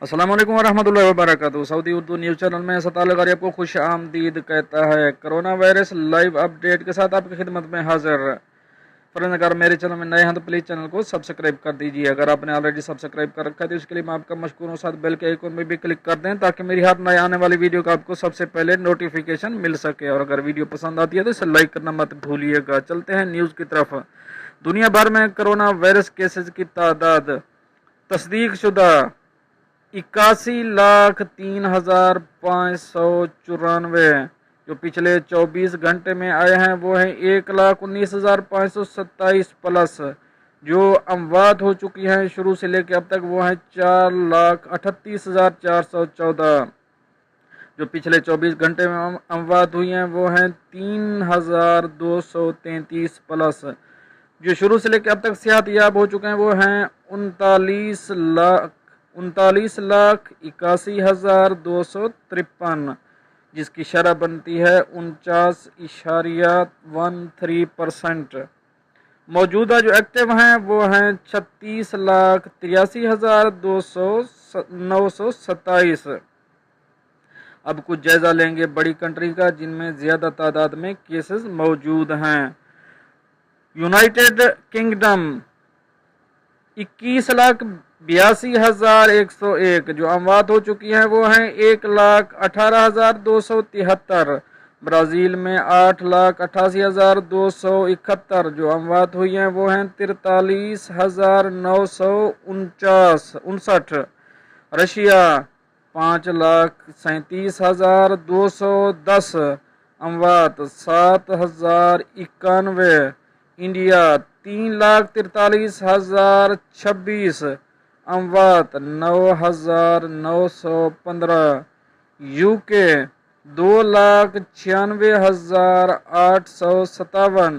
अस्सलाम वालेकुम वरहमतुल्लाहि वबरकातुहू। सऊदी उर्दू न्यूज़ चैनल में सताल गारी आपको खुश आमदीद कहता है। कोरोना वायरस लाइव अपडेट के साथ आपकी खिदमत में हाजिर। फ्रेंड्स, अगर मेरे चैनल में नए हैं तो प्लीज़ चैनल को सब्सक्राइब कर दीजिए। अगर आपने ऑलरेडी सब्सक्राइब कर रखा है तो उसके लिए मैं आपका मशकूर हूँ। साथ बेल के आइकन में भी क्लिक कर दें ताकि मेरी हर नए आने वाली वीडियो का आपको सबसे पहले नोटिफिकेशन मिल सके। और अगर वीडियो पसंद आती है तो इसे लाइक करना मत भूलिएगा। चलते हैं न्यूज़ की तरफ। दुनिया भर में कोरोना वायरस केसेज की तादाद तस्दीक शुदा 81,03,594 जो पिछले 24 घंटे में आए हैं वो है 1,19,527 प्लस। जो अमवात हो चुकी हैं शुरू से लेकर अब तक वो है 4,38,414। जो पिछले 24 घंटे में अमवात हुई हैं वो हैं 3,233 प्लस। जो शुरू से लेकर अब तक सेहत याब हो चुके हैं वो हैं 39,81,253, जिसकी शरह बनती है 49.13%। मौजूदा जो एक्टिव हैं वो हैं 36,83,927। अब कुछ जायजा लेंगे बड़ी कंट्री का जिनमें ज्यादा तादाद में केसेस मौजूद हैं। यूनाइटेड किंगडम 21,82,101 जो अमवात हो चुकी हैं वो हैं 1,18,273। ब्राज़ील में 8,88,271 जो अमवात हुई हैं वो हैं 43,949। रशिया 5,37,210 अमवात 7,091। इंडिया 3,43,026 अमवात 9,915। यूके 2,96,857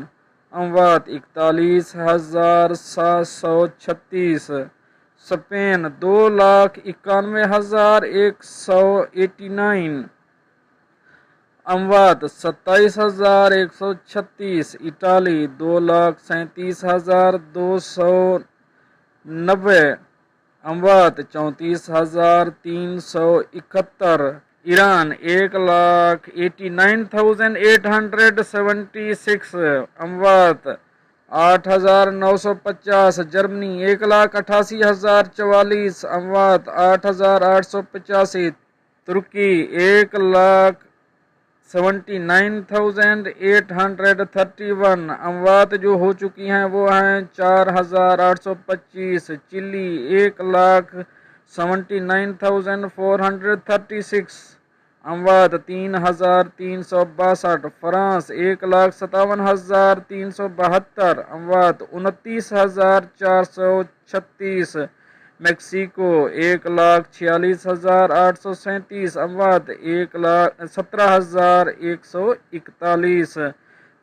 अमवात 41,736। स्पेन 2,91,189 अमवात 27,136। इटाली 2,37,290 अमवात 34,371। ईरान 1,89,876 अमवात 8,950। जर्मनी 1,88,044 अमवात 8,885। तुर्की 1,79,831 अमवात जो हो चुकी हैं वो हैं 4,825। चिली 1,79,436 अमवात 3,362। फ्रांस 1,57,372 अमवात 29,436। मेक्सिको 1,46,837 अमवात 1,17,141।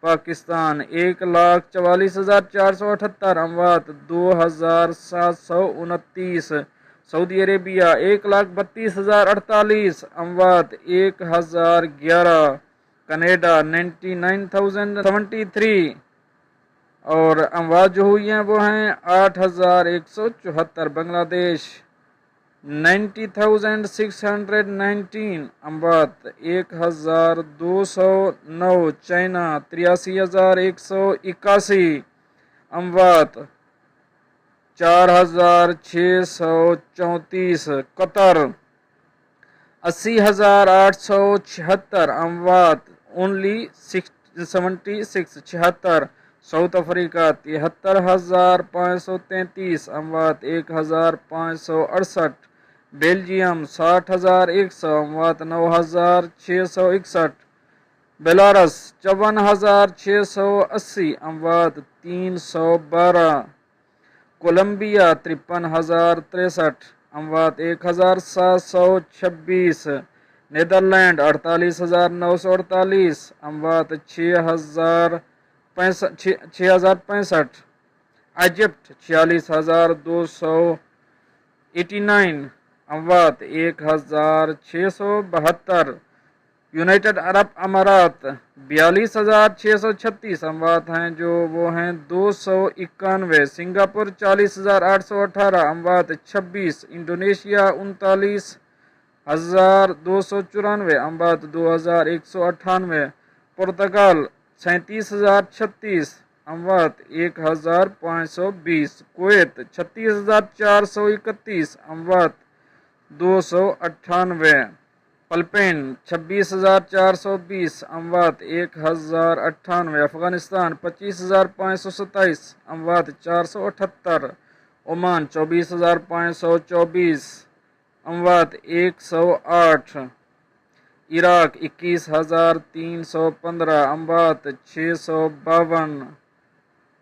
पाकिस्तान 1,44,478 अमवात 2,729। सऊदी अरेबिया 1,32,048 अमवात 1,011। कनाडा 99,073 और अमवात जो हुई हैं वो हैं 8,174। बांग्लादेश 90,619 अमवात 1,209। चाइना 83,181 अमवात 4,634। कतर 80,876 अमवात ओनली 76। साउथ अफ्रीका 73,533 अमवात 1,568। बेल्जियम 60,100 अमवात 9,661। बेलारस 54,680 अमवात 312। कोलंबिया 53,063 अमवात 1,726। नीदरलैंड 48,948 अमवात 6,065। इजिप्ट 46,289 अमवात 1,672। यूनाइटेड अरब अमारात 42,636 अमवात हैं जो वो हैं 291। सिंगापुर 40,818 अमवात 26। इंडोनेशिया 39,294 अमवात 2,198। पुर्तगाल 37,036 अमवात 1,520। कुवैत 36,431 अमवात 298। Philippine 26,420 अमवात 1,098। Afghanistan 25,527 अमवात 478। Oman 24,524 अमवात 108। Iraq 21,315 अमवात 652।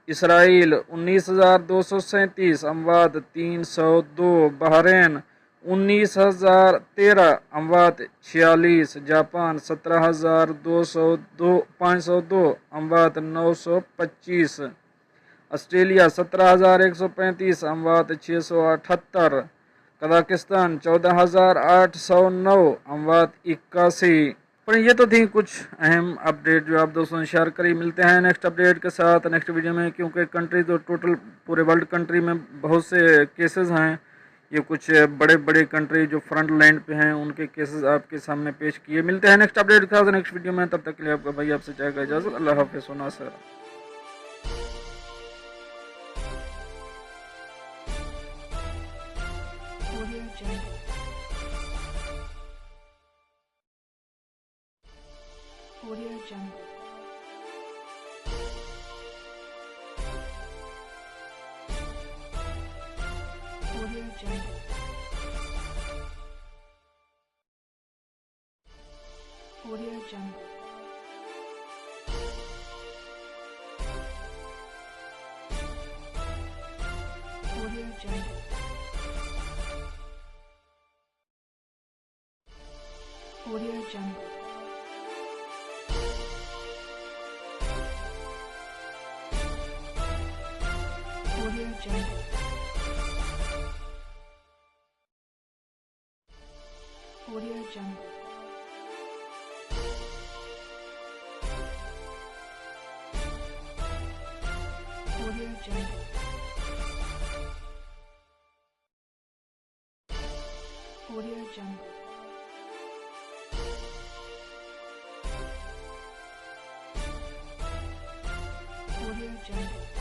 Israel 19,237 अमवात 302। Bahrain 19,013 अमवात 46। Japan 17,502 अमवात 925। Australia 17,135 अमवात 678। Kazakhstan 14,809 अमवात 81। पर ये तो थी कुछ अहम अपडेट जो आप दोस्तों ने शेयर करी। मिलते हैं नेक्स्ट अपडेट के साथ नेक्स्ट वीडियो में, क्योंकि कंट्री तो टोटल पूरे वर्ल्ड कंट्री में बहुत से केसेस हैं। ये कुछ बड़े बड़े कंट्री जो फ्रंट लाइन पे हैं उनके केसेस आपके सामने पेश किए। मिलते हैं नेक्स्ट अपडेट के साथ नेक्स्ट वीडियो में, तब तक के लिए आपका भाई आपसे चाहेगा इजाज़त। अल्लाह हाफ़िज़। Nasir. Audio Jungle. Audio Jungle. Audio Jungle. Audio Jungle. Audio Jungle. Audio Jungle. Audio Jungle. Audio Jungle. Audio Jungle. Audio Jungle.